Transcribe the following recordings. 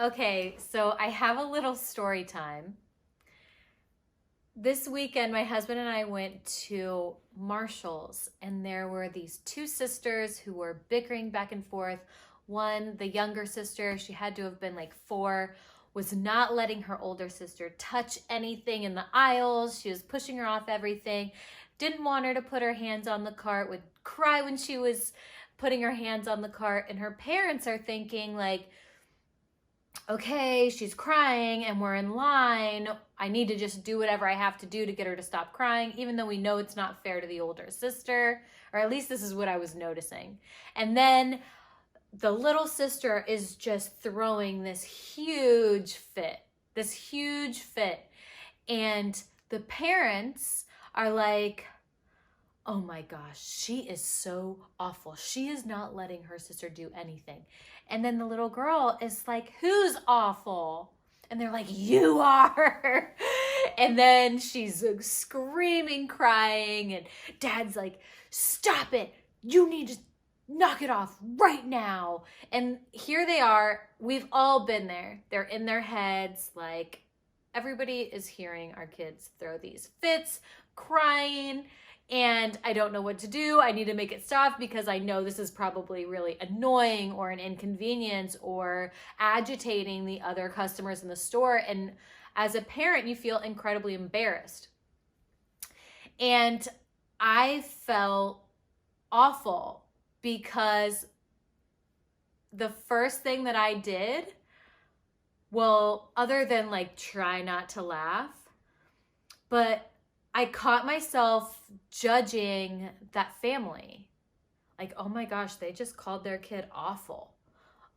Okay, so I have a little story time. This weekend, my husband and I went to Marshall's, and there were these two sisters who were bickering back and forth. One, the younger sister, she had to have been like 4, was not letting her older sister touch anything in the aisles. She was pushing her off everything, didn't want her to put her hands on the cart, would cry when she was putting her hands on the cart. And her parents are thinking, like, okay, she's crying and we're in line. I need to just do whatever I have to do to get her to stop crying, even though we know it's not fair to the older sister, or at least this is what I was noticing. And then the little sister is just throwing this huge fit. And the parents are like, oh my gosh, she is so awful. She is not letting her sister do anything. And then the little girl is like, who's awful? And they're like, you are. And then she's screaming, crying, and dad's like, stop it. You need to knock it off right now. And here they are. We've all been there. They're in their heads, like, everybody is hearing our kids throw these fits, crying, and I don't know what to do. I need to make it stop because I know this is probably really annoying or an inconvenience or agitating the other customers in the store. And as a parent, you feel incredibly embarrassed. And I felt awful because the first thing that I did, well, other than like try not to laugh, but I caught myself judging that family. Like, oh my gosh, they just called their kid awful.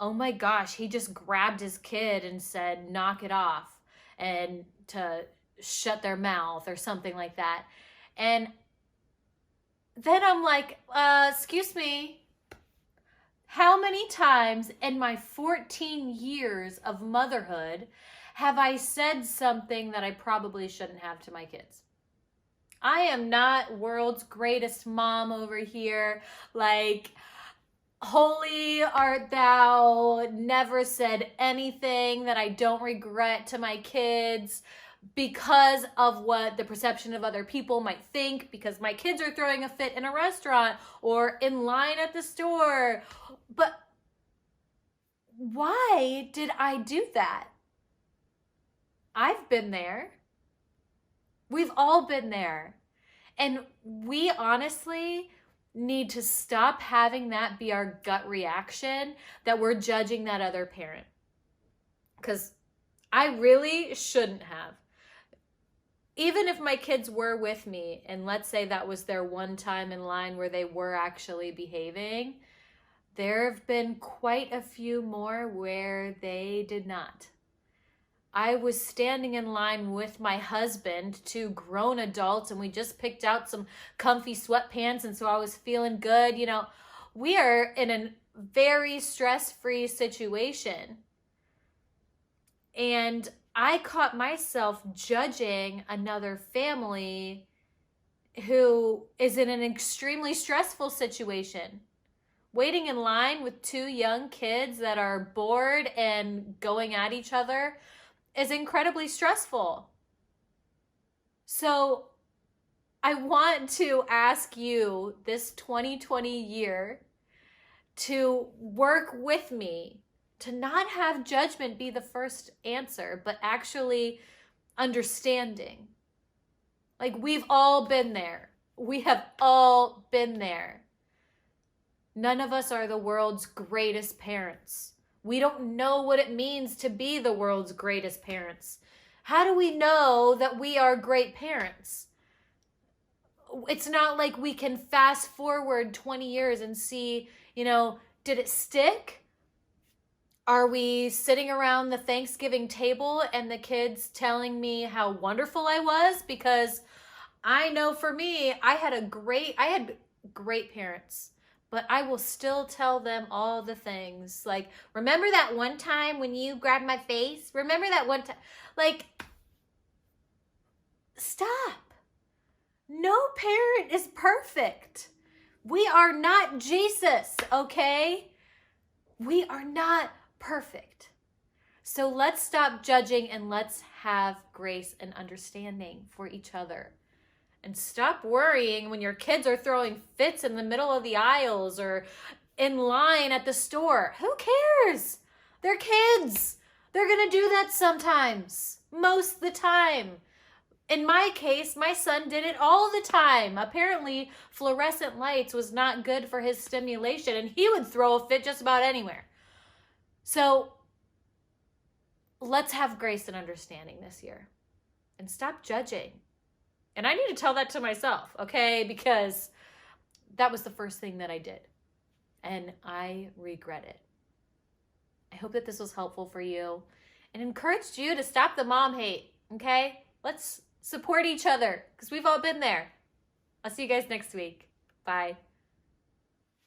Oh my gosh, he just grabbed his kid and said, knock it off, and to shut their mouth or something like that. And then I'm like, excuse me, how many times in my 14 years of motherhood have I said something that I probably shouldn't have to my kids? I am not world's greatest mom over here. Like, holy art thou, never said anything that I don't regret to my kids because of what the perception of other people might think, because my kids are throwing a fit in a restaurant or in line at the store. But why did I do that? I've been there. We've all been there. And we honestly need to stop having that be our gut reaction that we're judging that other parent. Because I really shouldn't have. Even if my kids were with me, and let's say that was their one time in line where they were actually behaving, there have been quite a few more where they did not. I was standing in line with my husband, 2 grown adults, and we just picked out some comfy sweatpants, and so I was feeling good. You know, we are in a very stress-free situation. And I caught myself judging another family who is in an extremely stressful situation. Waiting in line with 2 young kids that are bored and going at each other is incredibly stressful. So I want to ask you this 2020 year to work with me to not have judgment be the first answer, but actually understanding. Like, we've all been there. We have all been there. None of us are the world's greatest parents. We don't know what it means to be the world's greatest parents. How do we know that we are great parents? It's not like we can fast forward 20 years and see, did it stick? Are we sitting around the Thanksgiving table and the kids telling me how wonderful I was? Because I know for me, I had great parents. But I will still tell them all the things. Like, remember that one time when you grabbed my face? Remember that one time? Like, stop. No parent is perfect. We are not Jesus, okay? We are not perfect. So let's stop judging and let's have grace and understanding for each other. And stop worrying when your kids are throwing fits in the middle of the aisles or in line at the store. Who cares? They're kids. They're going to do that sometimes, most of the time. In my case, my son did it all the time. Apparently, fluorescent lights was not good for his stimulation, and he would throw a fit just about anywhere. So let's have grace and understanding this year and stop judging. And I need to tell that to myself, okay? Because that was the first thing that I did, and I regret it. I hope that this was helpful for you and encouraged you to stop the mom hate, okay? Let's support each other because we've all been there. I'll see you guys next week. Bye.